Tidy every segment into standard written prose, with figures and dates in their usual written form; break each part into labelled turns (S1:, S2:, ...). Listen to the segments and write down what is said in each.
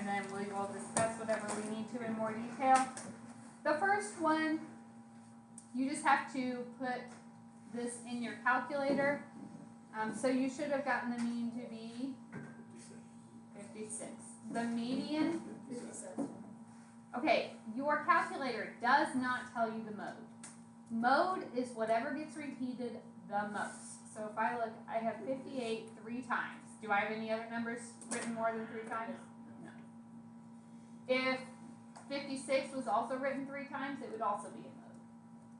S1: and then we will discuss whatever we need to in more detail. The first one, you just have to put this in your calculator. So you should have gotten the mean to be 56. The median,
S2: 57.
S1: okay, your calculator does not tell you the mode. Mode is whatever gets repeated the most. So if I look, I have 58 3 times. Do I have any other numbers written more than 3 times? No. If 56 was also written 3 times, it would also be a mode.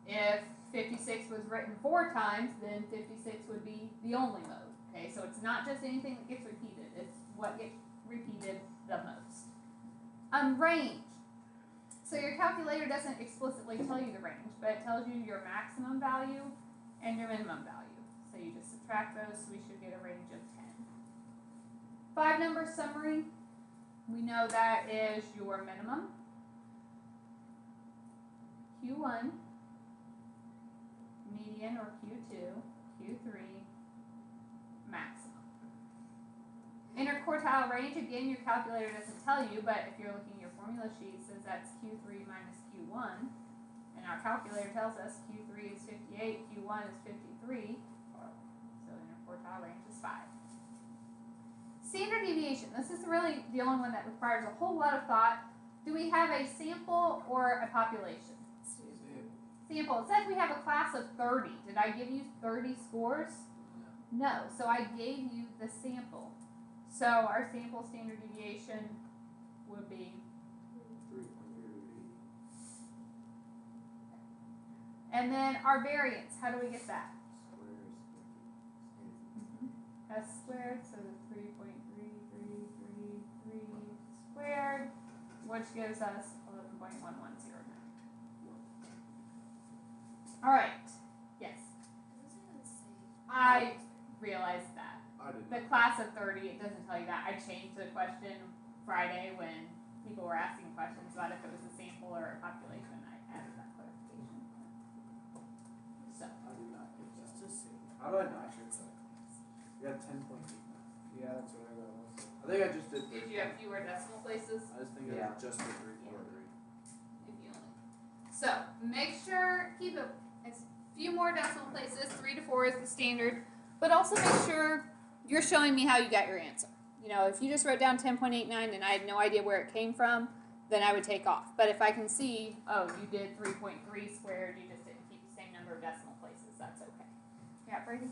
S1: If 56 was written 4 times, then 56 would be the only mode. Okay, so it's not just anything that gets repeated, it's what gets repeated the most. Range. So your calculator doesn't explicitly tell you the range, but it tells you your maximum value and your minimum value. So you just subtract those, so we should get a range of 10. 5-number summary. We know that is your minimum, Q1, median or Q2, Q3, maximum. Interquartile range, again, your calculator doesn't tell you, but if you're looking at your formula sheet, it says that's Q3 minus Q1, and our calculator tells us Q3 is 58, Q1 is 53, so interquartile range is 5. Standard deviation, this is really the only one that requires a whole lot of thought. Do we have a sample or a population? Sample. It says we have a class of 30. Did I give you 30 scores? No. So I gave you the sample. So our sample standard deviation would be
S2: 3.3.
S1: And then our variance, how do we get that? S squared, so the 3.3333 squared, which gives us 11.110. Alright, yes. I realized that. The class of 30, it doesn't tell you that. I changed the question Friday when people were asking questions about if it was a sample or a population. I added that clarification. So.
S2: I did not get that.
S3: Just to see.
S2: How do I not? You got 10.8.
S3: Yeah, that's what I got also.
S2: I think I just did.
S1: Did you have fewer decimal places?
S2: I just think I just did 3.3.
S1: If you only. So make sure, keep it as few more decimal places. 3 to 4 is the standard, but also make sure you're showing me how you got your answer. You know, if you just wrote down 10.89 and I had no idea where it came from, then I would take off. But if I can see, oh, you did 3.3 squared, you just didn't keep the same number of decimal places, that's okay. Yeah, Brady?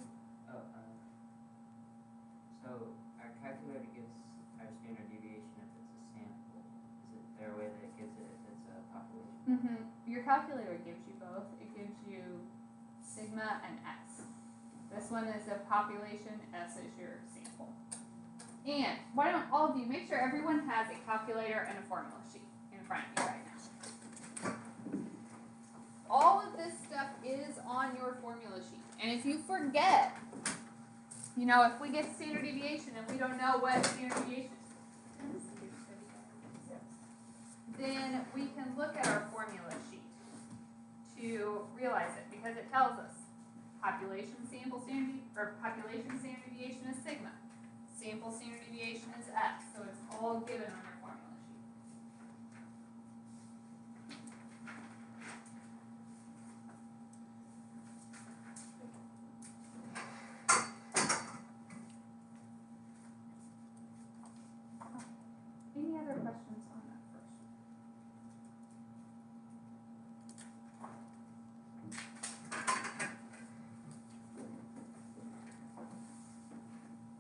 S4: So our calculator gives our standard deviation if it's a sample. Is there a way that it gives it if it's a population?
S1: Your calculator gives you both. It gives you sigma and S. This one is a population, S is your sample. And why don't all of you make sure everyone has a calculator and a formula sheet in front of you right now. All of this stuff is on your formula sheet. And if you forget, you know, if we get standard deviation and we don't know what standard deviation is, then we can look at our formula sheet to realize it, because it tells us population sample standard or population standard deviation is sigma. Sample standard deviation is S. So it's all given on your formula sheet. Any other questions on that first?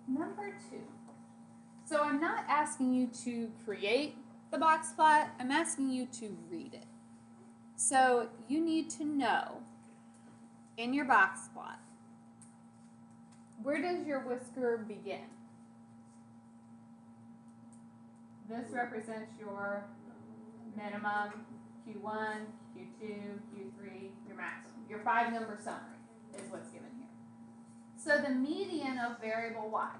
S1: Number 2. So I'm not asking you to create the box plot, I'm asking you to read it. So you need to know in your box plot, where does your whisker begin? This represents your minimum, Q1, Q2, Q3, your maximum. Your 5-number summary is what's given here. So the median of variable y.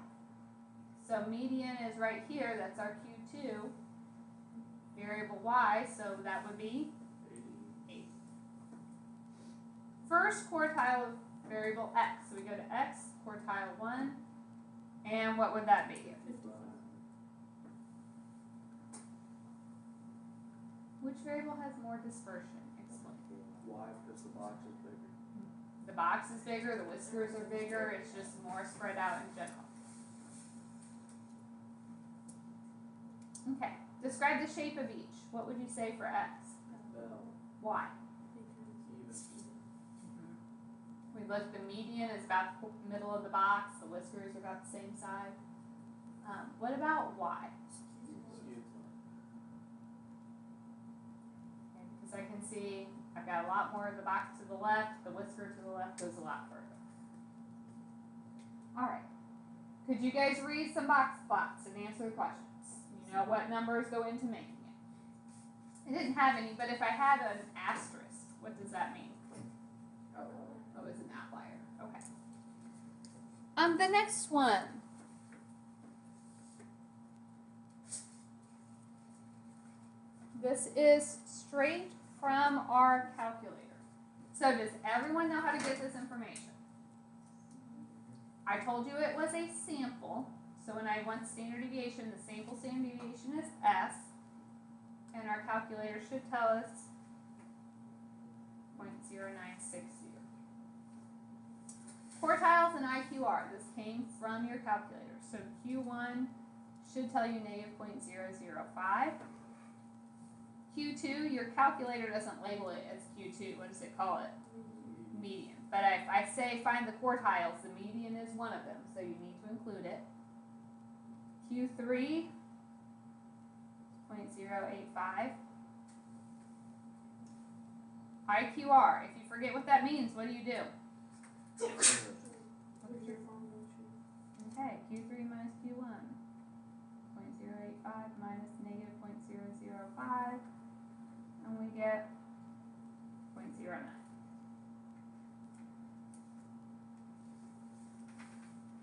S1: So median is right here, that's our Q2. Variable y, so that would be 8. First quartile of variable x. So we go to x, quartile 1, and what would that be? Which variable has more dispersion? Explain.
S2: Why? Because the box is bigger.
S1: The box is bigger, the whiskers are bigger, it's just more spread out in general. Okay, describe the shape of each. What would you say for X?
S2: Bell.
S1: Why?
S2: Even.
S1: We look, the median is about the middle of the box, the whiskers are about the same size. What about Y?
S2: Skewed.
S1: Okay, because I can see I've got a lot more of the box to the left, the whisker to the left goes a lot further. Alright, could you guys read some box plots and answer the questions? You know what numbers go into making it. I didn't have any, but if I had an asterisk, what does that mean? Oh, it's an outlier. Okay. The next one. This is straight from our calculator. So does everyone know how to get this information? I told you it was a sample. So when I want standard deviation, the sample standard deviation is S. And our calculator should tell us 0.0960. Quartiles and IQR. This came from your calculator. So Q1 should tell you negative 0.005. Q2, your calculator doesn't label it as Q2. What does it call it? Median. But if I say find the quartiles, the median is one of them, so you need to include it. Q3, 0.085. IQR, if you forget what that means, what do you do? Okay, Q3 minus Q1. 0.085 minus negative 0.005. And we get 0.09.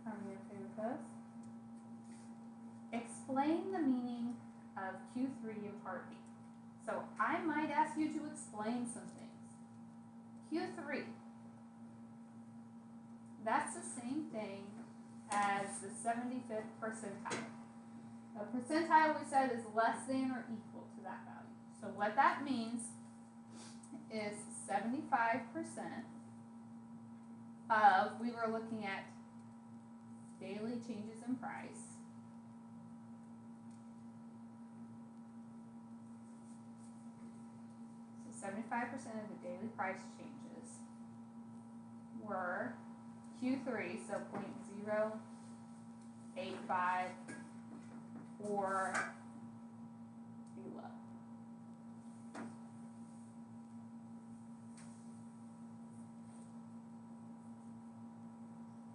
S1: Are we okay with those? Explain the meaning of Q3 in part B. So I might ask you to explain some things. Q3. That's the same thing as the 75th percentile. A percentile, we said, is less than or equal to that value. So what that means is 75% of, we were looking at daily changes in price. So 75% of the daily price changes were Q3, so 0.085 or below.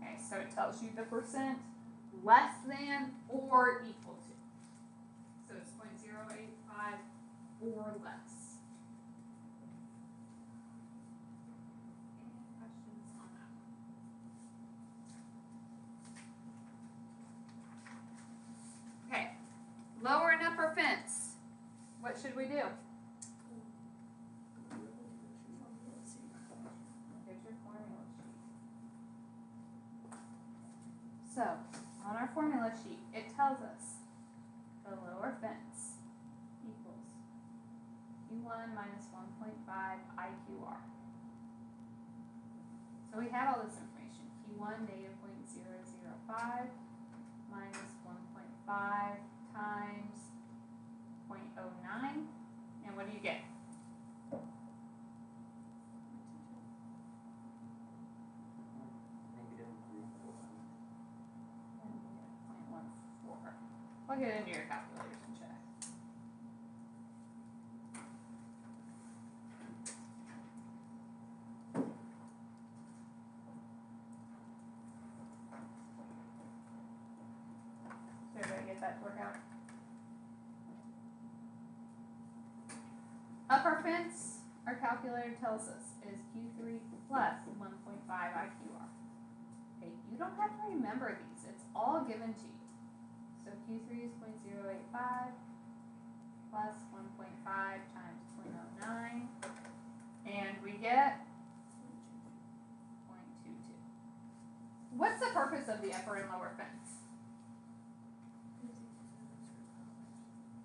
S1: Okay, so it tells you the percent less than or equal to. So it's 0.085 or less. Any questions on that one? Okay, lower and upper fence. What should we do? Get your formula sheet. So, on our formula sheet, it tells us the lower fence equals Q1 minus 1.5 IQR. So we have all this information. Q1 negative 0.005 minus 1.5 times 0.09. And what do you get? Plug it into your calculators and check. Did everybody get that to work out? Upper fence, our calculator tells us, is Q3 plus 1.5 IQR. Okay, you don't have to remember these. It's all given to you. So Q3 is 0.085 plus 1.5 times 0.09, and we get 0.22. What's the purpose of the upper and lower fence?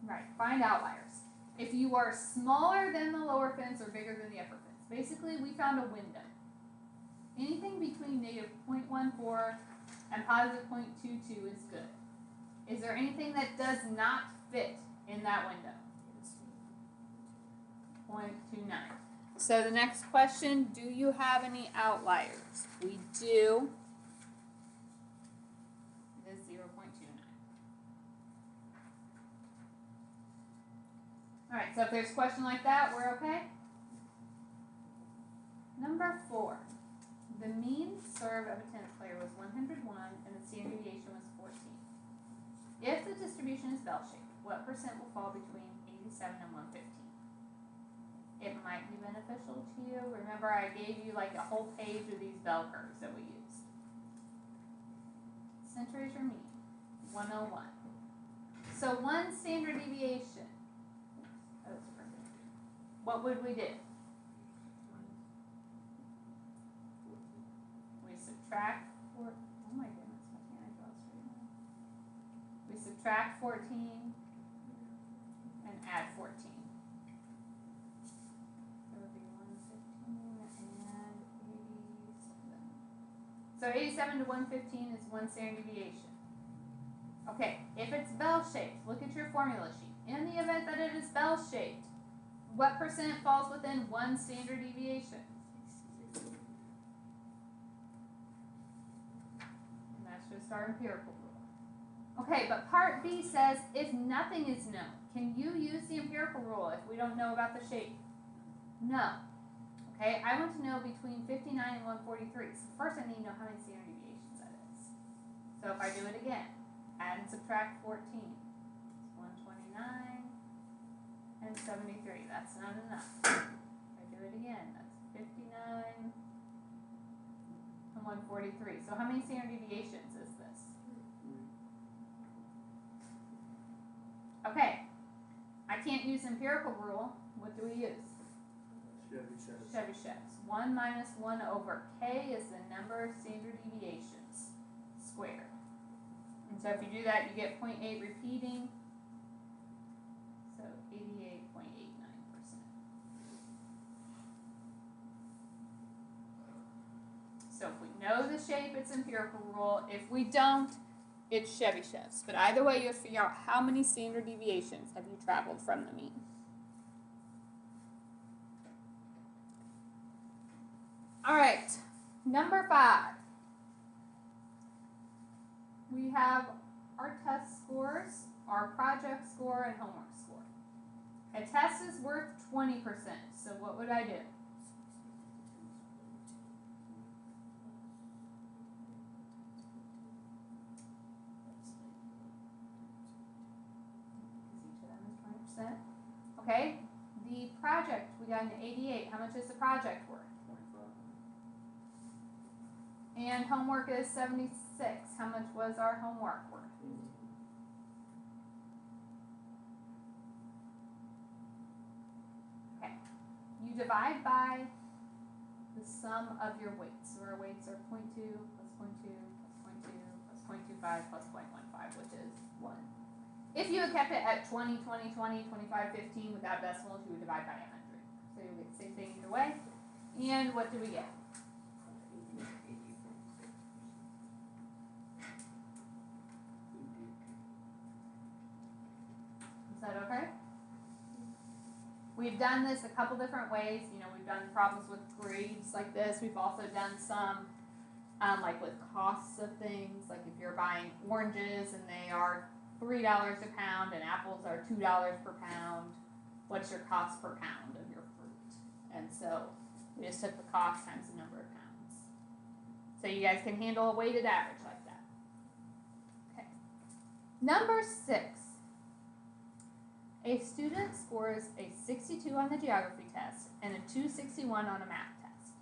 S1: Right, find outliers. if you are smaller than the lower fence or bigger than the upper fence. Basically, we found a window. Anything between negative 0.14 and positive 0.22 is good. Is there anything that does not fit in that window? 0.29. So the next question, do you have any outliers? We do. It is 0.29. Alright, so if there's a question like that, we're okay? Number 4. The mean serve of a tennis player was 101 and the standard deviation was 14. If the distribution is bell-shaped, what percent will fall between 87 and 115? It might be beneficial to you. Remember, I gave you like a whole page of these bell curves that we used. Center is your mean, 101. So one standard deviation. Oh, that's perfect. What would we do? We subtract 4. Oh my goodness, why can't I draw straight now? We subtract 14 and add 14. So 87 to 115 is one standard deviation. Okay, if it's bell-shaped, look at your formula sheet. In the event that it is bell-shaped, what percent falls within one standard deviation? And that's just our empirical rule. Okay, but part B says if nothing is known, can you use the empirical rule if we don't know about the shape? No. Okay, I want to know between 59 and 143. So first I need to know how many standard deviations that is. So if I do it again, add and subtract 14. It's 129 and 73. That's not enough. If I do it again, that's 59 and 143. So how many standard deviations is this? Okay, I can't use empirical rule. What do we use? Chebyshev's. 1 minus 1 over k is the number of standard deviations squared. And so if you do that, you get 0.8 repeating. So 88.89%. So if we know the shape, it's empirical rule. If we don't, it's Chebyshev's. But either way, you have to figure out how many standard deviations have you traveled from the mean. All right, number 5. We have our test scores, our project score, and homework score. A test is worth 20%, so what would I do? Each of them is 20%. Okay, the project, we got an 88. How much is the project worth? And homework is 76. How much was our homework worth? Okay. You divide by the sum of your weights. So our weights are 0.2 plus 0.2 plus 0.2 plus 0.25 plus 0.15, which is 1. If you had kept it at 20, 20, 20, 25, 15 without decimals, you would divide by 100. So you'll get the same thing either way. And what do we get? Is that okay? We've done this a couple different ways. You know, we've done problems with grades like this. We've also done some like with costs of things. Like if you're buying oranges and they are $3 a pound and apples are $2 per pound, what's your cost per pound of your fruit? And so we just took the cost times the number of pounds. So you guys can handle a weighted average like that. Okay. Number 6. A student scores a 62 on the geography test and a 261 on a math test.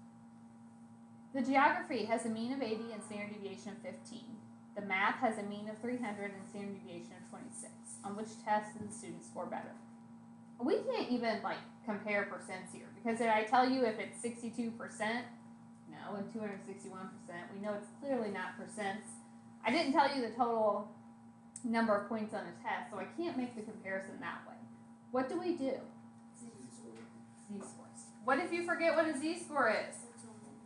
S1: The geography has a mean of 80 and standard deviation of 15. The math has a mean of 300 and standard deviation of 26. On which test does the student score better? We can't even like compare percents here because did I tell you if it's 62%? No, and 261%. We know it's clearly not percents. I didn't tell you the total number of points on a test, so I can't make the comparison that way. What do we do?
S3: Z-score.
S1: Z-scores. What if you forget what a z-score is?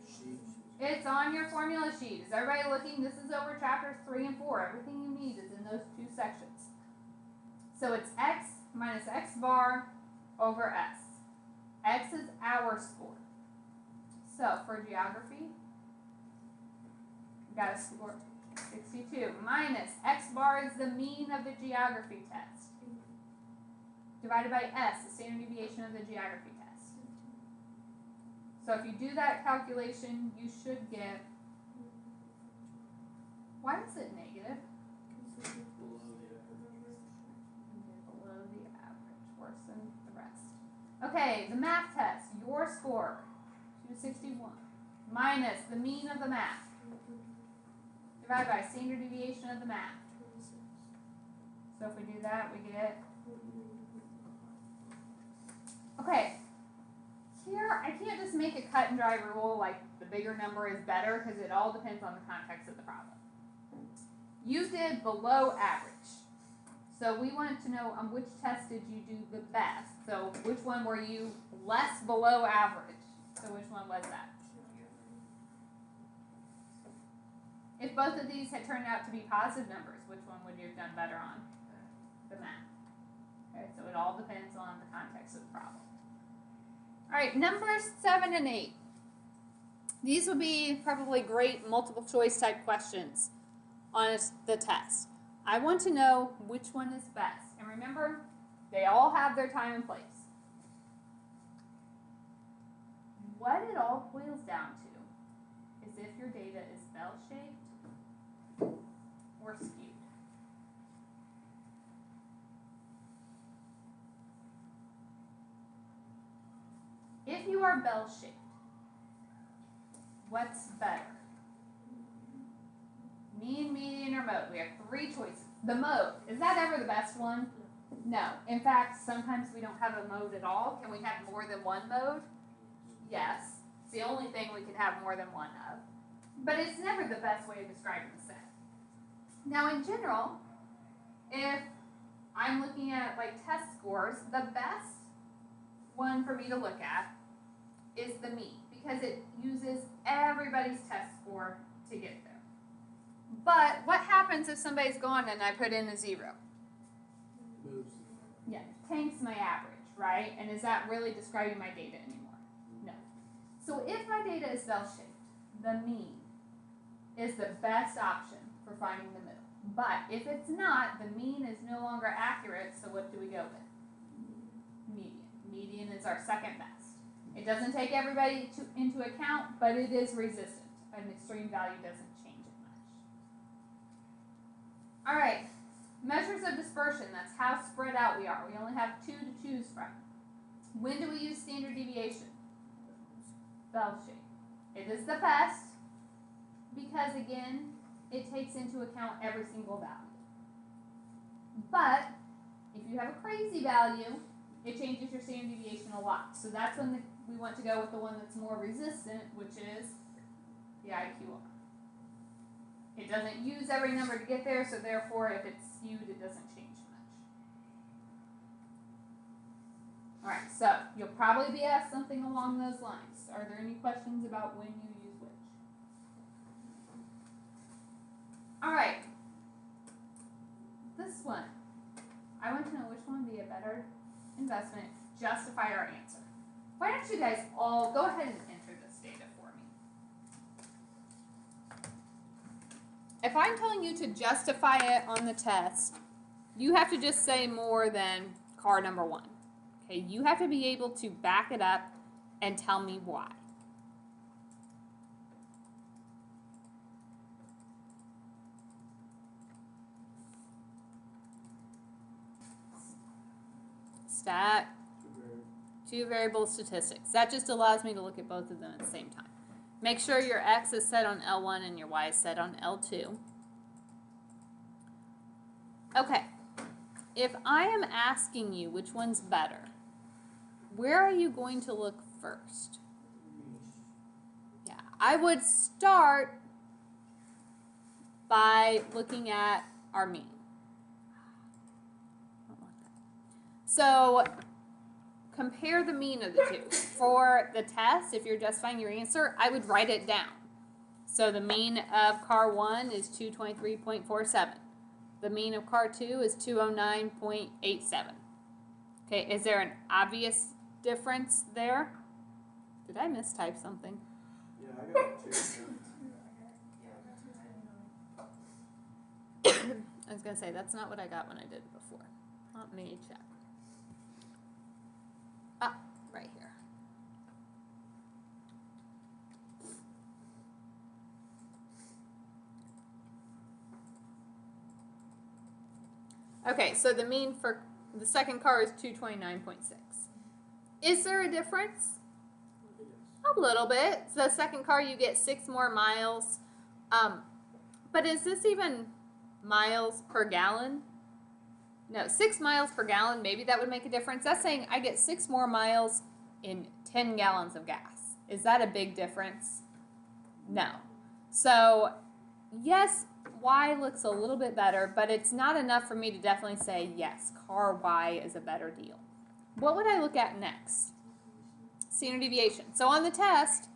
S3: Sheet.
S1: It's on your formula sheet. Is everybody looking? This is over chapters 3 and 4. Everything you need is in those two sections. So it's x minus x bar over s. X is our score. So for geography, we got a score 62 minus x bar is the mean of the geography test divided by s, the standard deviation of the geography test. So if you do that calculation, you should get, why is it negative? Below the average, worse than the rest. Okay, the math test, your score, 261, minus the mean of the math, divided by standard deviation of the math. So if we do that, we get, okay, here I can't just make a cut and dry rule like the bigger number is better because it all depends on the context of the problem. You did below average. So we wanted to know on which test did you do the best. So which one were you less below average? So which one was that? If both of these had turned out to be positive numbers, which one would you have done better on? The math. Okay, so it all depends on the context of the problem. All right, numbers 7 and 8. These would be probably great multiple choice type questions on the test. I want to know which one is best. And remember, they all have their time and place. What it all boils down to is if your data is bell-shaped or skewed. If you are bell-shaped, what's better? Mean, median, or mode? We have 3 choices. The mode, is that ever the best one? No. In fact, sometimes we don't have a mode at all. Can we have more than one mode? Yes. It's the only thing we can have more than one of. But it's never the best way of describing the set. Now, in general, if I'm looking at like test scores, the best one for me to look at is the mean because it uses everybody's test score to get there. But what happens if somebody's gone and I put in a 0?
S3: Moves.
S1: Yeah, it tanks my average, right? And is that really describing my data anymore? No. So if my data is bell-shaped, the mean is the best option for finding the middle. But if it's not, the mean is no longer accurate, so what do we go with? Median. Median is our second best. It doesn't take everybody into account, but it is resistant. An extreme value doesn't change it much. All right, measures of dispersion, that's how spread out we are. We only have 2 to choose from. When do we use standard deviation? Bell shape. It is the best because, again, it takes into account every single value. But if you have a crazy value, it changes your standard deviation a lot. So that's when we want to go with the one that's more resistant, which is the IQR. It doesn't use every number to get there, so therefore if it's skewed, it doesn't change much. Alright, so you'll probably be asked something along those lines. Are there any questions about when you use which? Alright, this one. I want to know which one would be a better investment, justify our answer. Why don't you guys all go ahead and enter this data for me. If I'm telling you to justify it on the test, you have to just say more than car number 1. Okay, you have to be able to back it up and tell me why. Stat. 2 variable statistics. That just allows me to look at both of them at the same time. Make sure your X is set on L1 and your Y is set on L2. Okay, if I am asking you which one's better, where are you going to look first? Yeah, I would start by looking at our mean. So compare the mean of the two. For the test, if you're justifying your answer, I would write it down. So the mean of car 1 is 223.47. The mean of car 2 is 209.87. Okay, is there an obvious difference there? Did I mistype something?
S2: Yeah, I got two.
S1: I was going to say, that's not what I got when I did it before. Let me check. Ah, right here. Okay, so the mean for the second car is 229.6. Is there a difference?
S3: Yes.
S1: A little bit. So the second car, you get 6 more miles. But is this even miles per gallon? No, 6 miles per gallon, maybe that would make a difference. That's saying I get 6 more miles in 10 gallons of gas. Is that a big difference? No. So, yes, Y looks a little bit better, but it's not enough for me to definitely say, yes, car Y is a better deal. What would I look at next? Standard deviation. So on the test,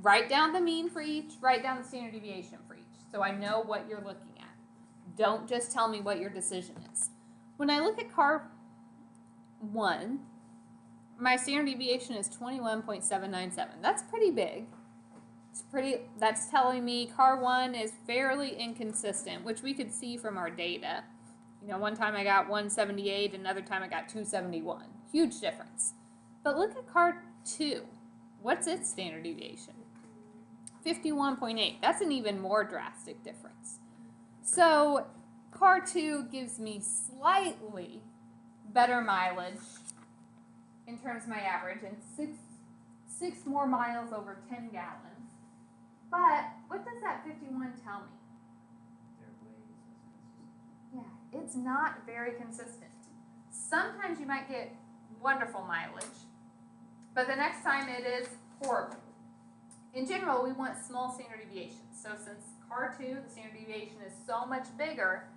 S1: write down the mean for each, write down the standard deviation for each, so I know what you're looking at. Don't just tell me what your decision is. When I look at car 1, my standard deviation is 21.797. That's pretty big. That's telling me car 1 is fairly inconsistent, which we could see from our data. You know, one time I got 178, another time I got 271. Huge difference. But look at car 2. What's its standard deviation? 51.8. That's an even more drastic difference. So car 2 gives me slightly better mileage in terms of my average and six more miles over 10 gallons. But what does that 51 tell me? Yeah, it's not very consistent. Sometimes you might get wonderful mileage, but the next time it is horrible. In general, we want small standard deviations. So since car 2, the standard deviation is so much bigger,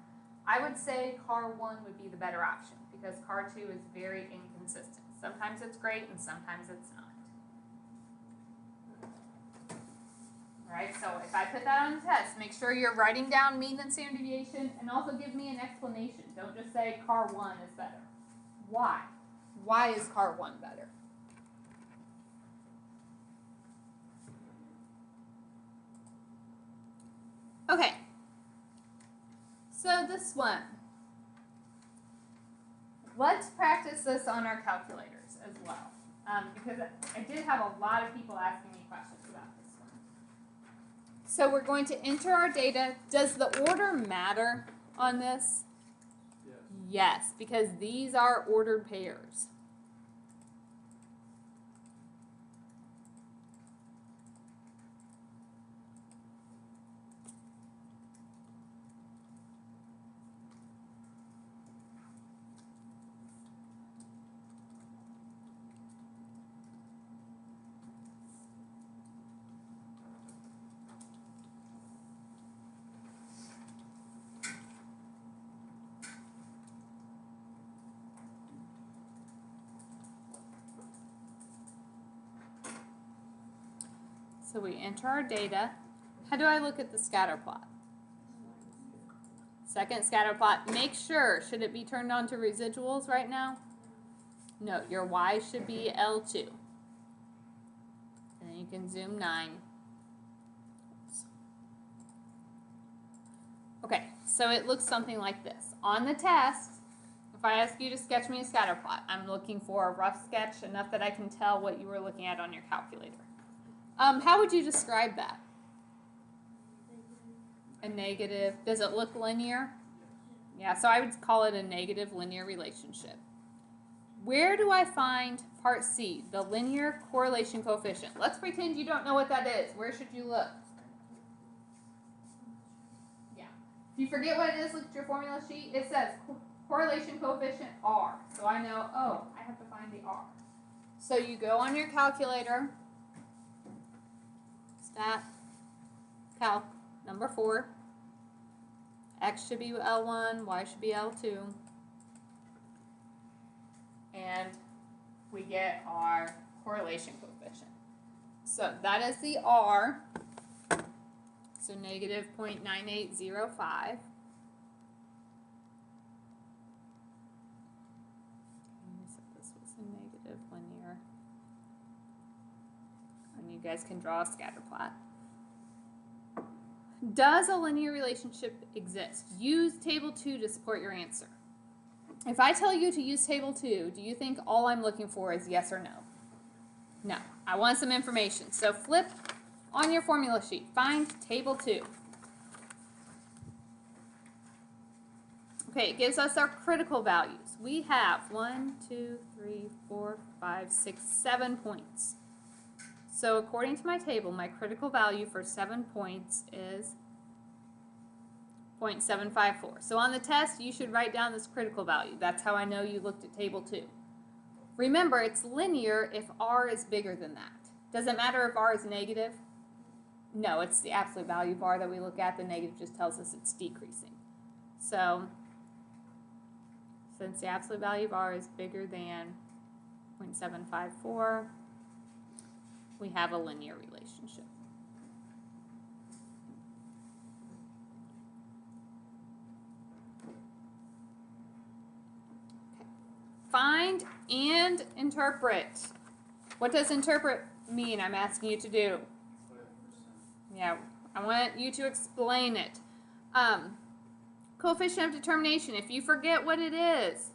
S1: I would say car 1 would be the better option because car 2 is very inconsistent. Sometimes it's great and sometimes it's not. Alright, so if I put that on the test, make sure you're writing down mean and standard deviation and also give me an explanation. Don't just say car 1 is better. Why? Why is car 1 better? Okay, so this one. Let's practice this on our calculators as well, because I did have a lot of people asking me questions about this one. So we're going to enter our data. Does the order matter on this?
S2: Yes.
S1: Yes, because these are ordered pairs. So we enter our data. How do I look at the scatter plot? Second scatter plot. Make sure, should it be turned on to residuals right now? No, your Y should be L2. And then you can zoom 9. Okay, so it looks something like this. On the test, if I ask you to sketch me a scatter plot, I'm looking for a rough sketch, enough that I can tell what you were looking at on your calculator. How would you describe that? A negative. Does it look linear? Yeah, so I would call it a negative linear relationship. Where do I find part C, the linear correlation coefficient? Let's pretend you don't know what that is. Where should you look? Yeah. If you forget what it is, look at your formula sheet. It says correlation coefficient R. So I know, oh, I have to find the R. So you go on your calculator. Stat, calc, number 4. X should be L1, Y should be L2. get our correlation coefficient. So that is the R. So negative 0.9805. This was a negative linear. And you guys can draw a scatter plot. Does a linear relationship exist? Use table 2 to support your answer. If I tell you to use table 2, do you think all I'm looking for is yes or no? No. I want some information. So flip on your formula sheet. Find table 2. Okay, it gives us our critical values. We have 1, 2, 3, 4, 5, 6, 7 points. So according to my table, my critical value for 7 points is 0.754. So on the test, you should write down this critical value. That's how I know you looked at table 2. Remember, it's linear if R is bigger than that. Does it matter if R is negative? No, it's the absolute value of R that we look at. The negative just tells us it's decreasing. So since the absolute value of R is bigger than 0.754, we have a linear relationship. Okay. Find and interpret. What does interpret mean? I'm asking you to do. Yeah, I want you to explain it. Coefficient of determination. If you forget what it is,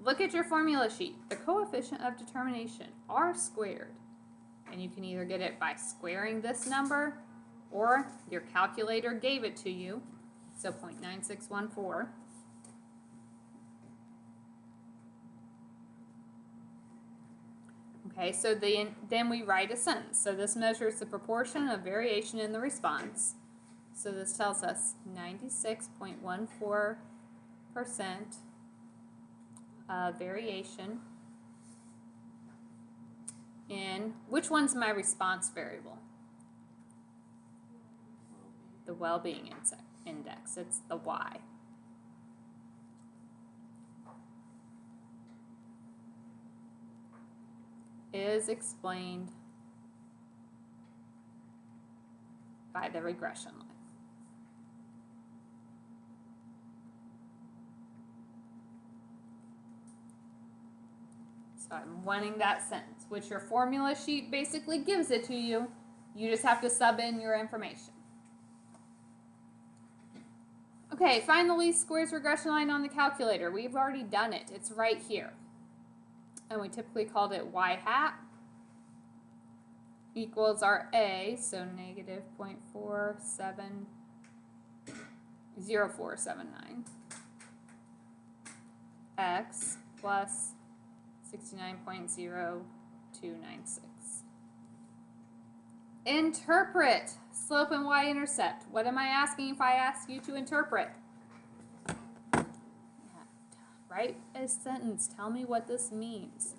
S1: look at your formula sheet. The coefficient of determination, R squared. And you can either get it by squaring this number or your calculator gave it to you. So 0.9614. Okay, so then we write a sentence. So this measures the proportion of variation in the response. So this tells us 96.14% variation in, which one's my response variable? The well-being index. It's the Y. Is explained by the regression line. So I'm wanting that sentence, which your formula sheet basically gives it to you. You just have to sub in your information. Okay, find the least squares regression line on the calculator. We've already done it. It's right here. And we typically called it y hat equals our a, so negative 0.470479 x plus 69.0296. Interpret slope and y-intercept. What am I asking if I ask you to interpret? Write a sentence. Tell me what this means.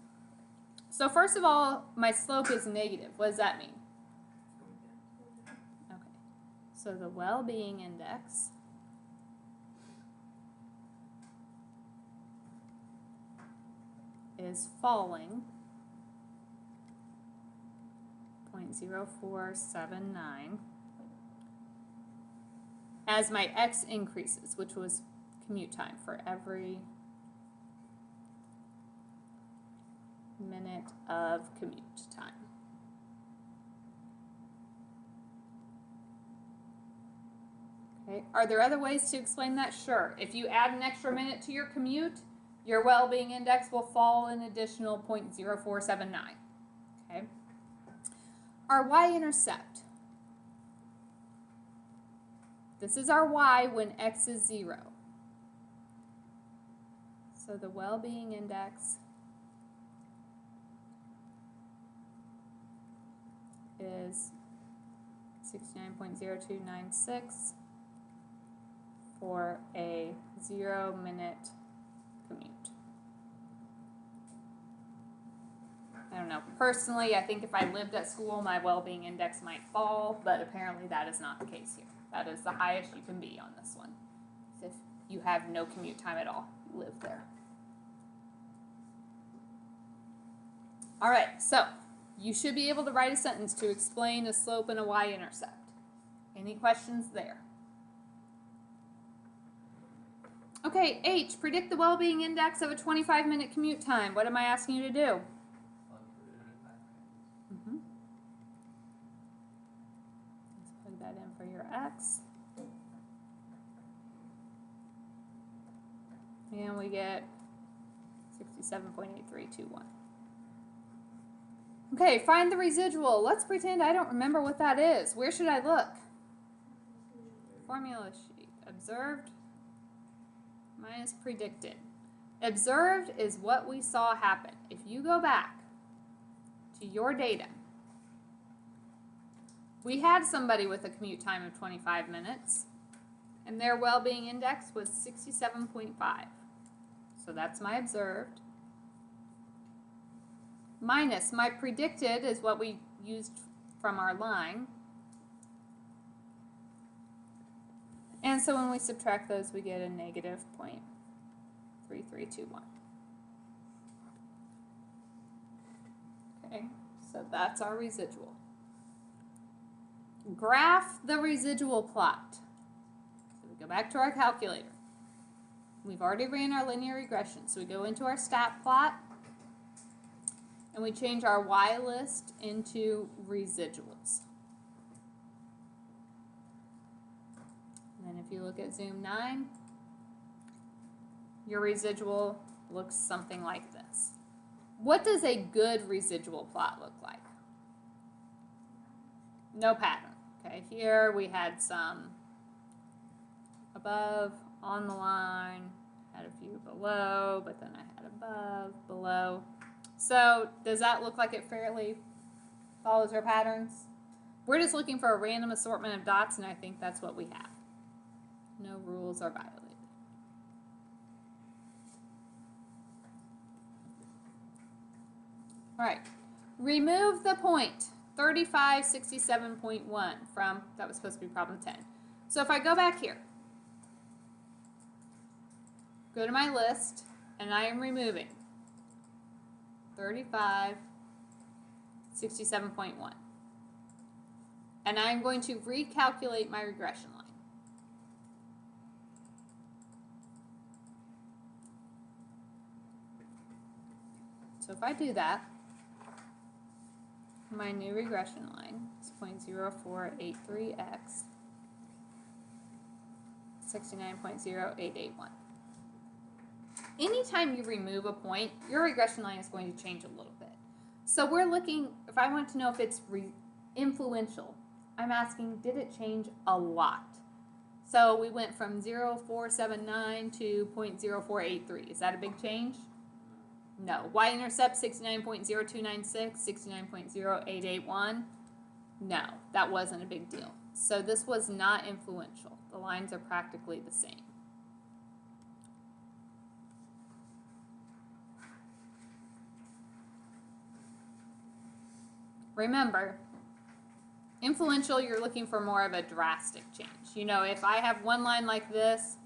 S1: So first of all, my slope is negative. What does that mean? Okay. So the well-being index is falling 0.0479 as my x increases, which was commute time for every minute of commute time. Okay. Are there other ways to explain that? Sure. If you add an extra minute to your commute, your well-being index will fall an additional 0.0479. Okay. Our y-intercept. This is our y when x is 0. So the well-being index is 69.0296 for a 0-minute commute. I don't know. Personally, I think if I lived at school, my well-being index might fall, but apparently that is not the case here. That is the highest you can be on this one. So if you have no commute time at all, you live there. All right, so you should be able to write a sentence to explain a slope and a y-intercept. Any questions there? Okay, H, predict the well-being index of a 25-minute commute time. What am I asking you to do? Mm-hmm. Let's plug that in for your X. And we get 67.8321. Okay, find the residual. Let's pretend I don't remember what that is. Where should I look? Formula sheet. Observed minus predicted. Observed is what we saw happen. If you go back to your data, we had somebody with a commute time of 25 minutes, and their well-being index was 67.5. So that's my observed. Minus my predicted is what we used from our line. And so when we subtract those, we get a negative 0.3321. Okay, so that's our residual. Graph the residual plot. So we go back to our calculator. We've already ran our linear regression, so we go into our stat plot and we change our y-list into residuals. And if you look at Zoom 9, your residual looks something like this. What does a good residual plot look like? No pattern. Okay, here we had some above, on the line, had a few below, but then I had above, below. So does that look like it fairly follows our patterns? We're just looking for a random assortment of dots, and I think that's what we have. No rules are violated. All right, remove the point 3567.1 from, that was supposed to be problem 10. So if I go back here, go to my list, and I am removing 3567.1. And I'm going to recalculate my regression line. So if I do that, my new regression line is 0.0483x, 69.0881. Anytime you remove a point, your regression line is going to change a little bit. So we're looking, if I want to know if it's influential, I'm asking, did it change a lot? So we went from 0.0479 to 0.0483. Is that a big change? No. Y-intercept 69.0296, 69.0881. No, that wasn't a big deal. So this was not influential. The lines are practically the same. Remember, influential, you're looking for more of a drastic change. You know, if I have one line like this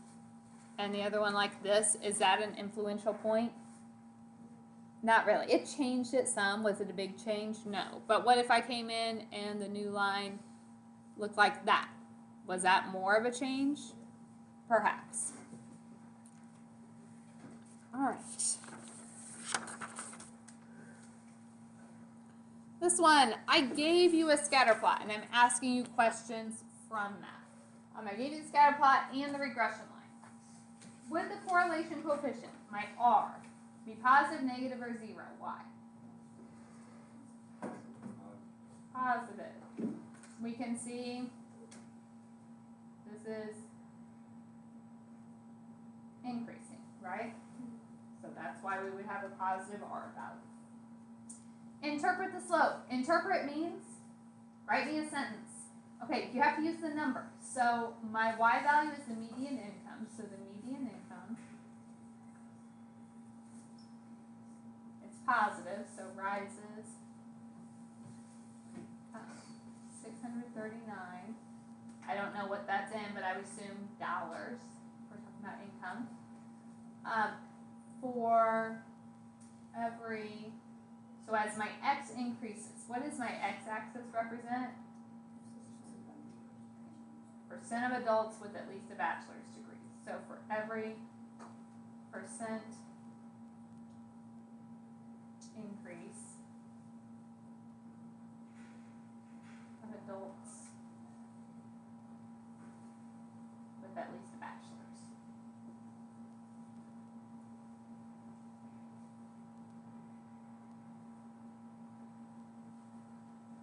S1: and the other one like this, is that an influential point? Not really. It changed it some. Was it a big change? No. But what if I came in and the new line looked like that? Was that more of a change? Perhaps. All right. This one, I gave you a scatter plot, and I'm asking you questions from that. I gave you the scatter plot and the regression line. Would the correlation coefficient, my R, be positive, negative, or 0? Why? Positive. We can see this is increasing, right? So that's why we would have a positive R value. Interpret the slope. Interpret means write me a sentence. Okay, you have to use the number. So my Y value is the median income. So the median income, it's positive, so rises 639. I don't know what that's in, but I would assume dollars. We're talking about income. For every So as my x increases, what does my x-axis represent? Percent of adults with at least a bachelor's degree. So for every percent increase of adults with at least a bachelor's.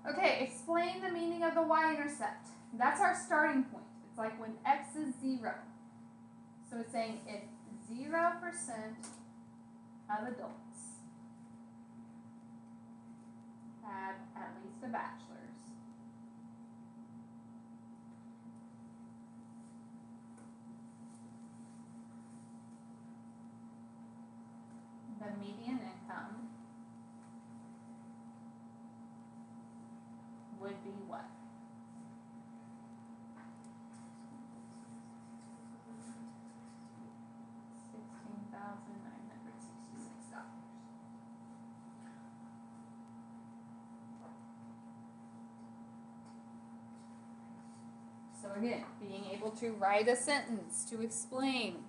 S1: Okay, explain the meaning of the y-intercept. That's our starting point. It's like when x is 0. So it's saying if 0% of adults have at least a bachelor's, the median income would be what? $16,966. So again, being able to write a sentence to explain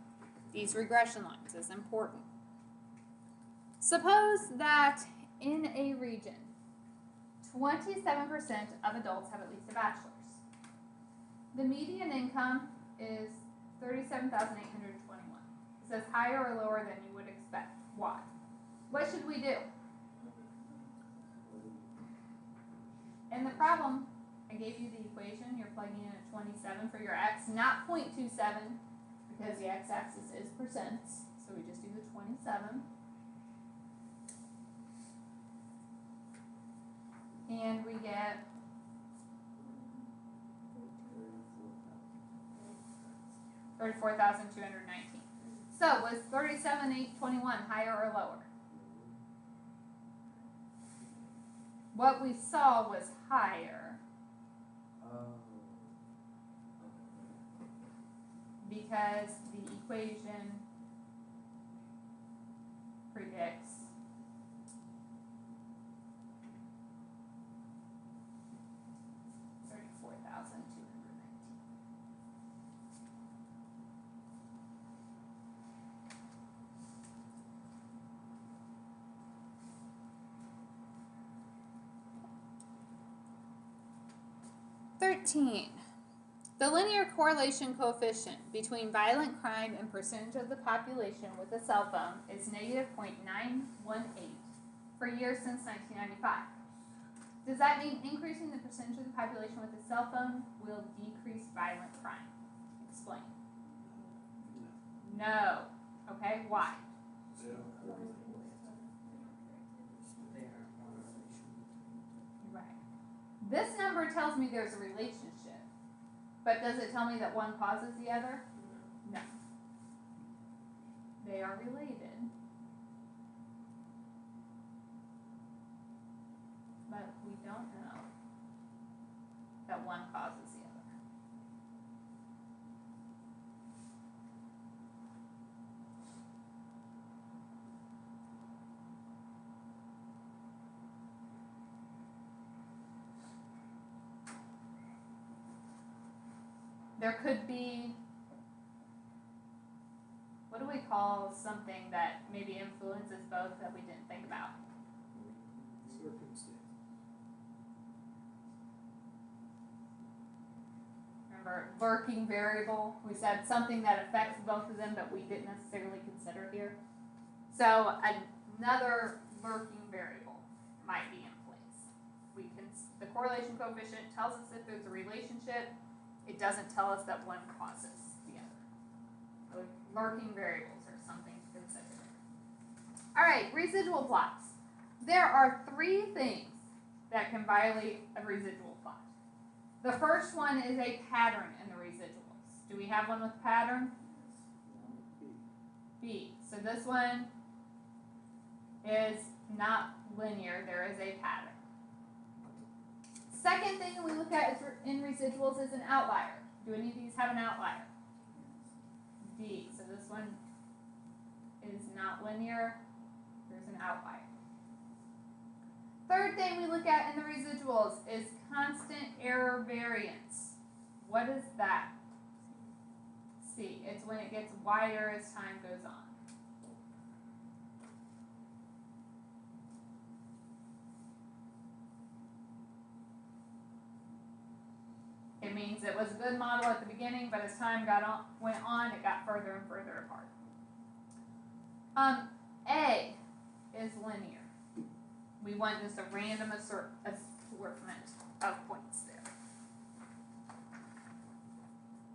S1: these regression lines is important. Suppose that in a region, 27% of adults have at least a bachelor's. The median income is $37,821. It says higher or lower than you would expect. Why? What should we do? In the problem, I gave you the equation. You're plugging in at 27 for your x, not 0.27, because the x-axis is percents. So we just do the 27. And we get 34,219. So was 37,821 higher or lower? What we saw was higher because the equation predicts The linear correlation coefficient between violent crime and percentage of the population with a cell phone is negative 0.918 for years since 1995. Does that mean increasing the percentage of the population with a cell phone will decrease violent crime? Explain. No. Okay, why? Right. This number tells me there's a relationship, but does it tell me that one causes the other? No. They are related, but we don't know that one causes the other. There could be, what do we call something that maybe influences both that we didn't think about?
S3: Circumstance.
S1: Remember, lurking variable, we said something that affects both of them but we didn't necessarily consider here. So another lurking variable might be in place. The correlation coefficient tells us if there's a relationship. It doesn't tell us that one causes the other. So lurking variables are something to consider. All right, residual plots. There are 3 things that can violate a residual plot. The first one is a pattern in the residuals. Do we have one with pattern? B. So this one is not linear. There is a pattern. Second thing we look at in residuals is an outlier. Do any of these have an outlier? D. So this one is not linear. There's an outlier. Third thing we look at in the residuals is constant error variance. What is that? C. It's when it gets wider as time goes on. It means it was a good model at the beginning, but as time went on, it got further and further apart. A is linear. We want just a random assortment of points there.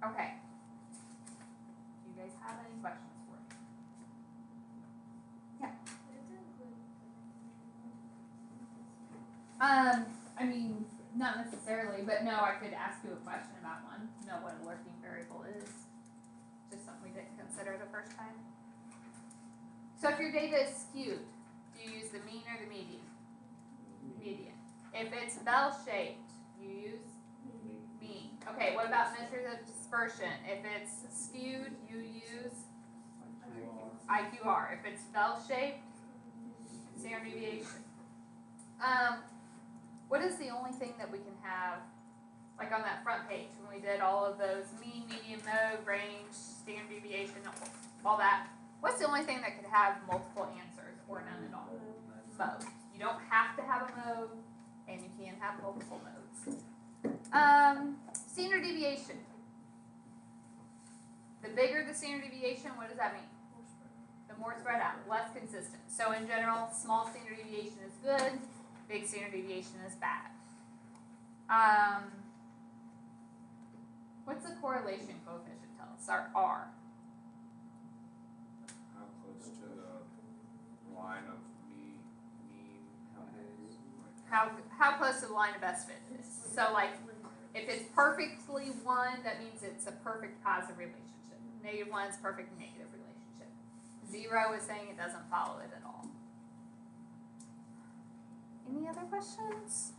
S1: Okay. Do you guys have any questions for me? Yeah. I mean, not necessarily, but no, I could ask you a question about one. Know what a lurking variable is. Just something we didn't consider the first time. So if your data is skewed, do you use the mean or the median? Median. If it's bell-shaped, you use mean. Okay, what about measures of dispersion? If it's skewed, you use IQR. If it's bell-shaped, standard deviation. What is the only thing that we can have, like on that front page, when we did all of those mean, median, mode, range, standard deviation, all that, what's the only thing that could have multiple answers or none at all? Mode. You don't have to have a mode, and you can have multiple modes. Standard deviation. The bigger the standard deviation, what does that mean? The more spread out, less consistent. So in general, small standard deviation is good, big standard deviation is bad. What's the correlation coefficient tell us? Our R.
S3: How close to the line of mean,
S1: How close to the line of best fit it is. So like, if it's perfectly 1, that means it's a perfect positive relationship. -1 is perfect negative relationship. 0 is saying it doesn't follow it at all. Any other questions?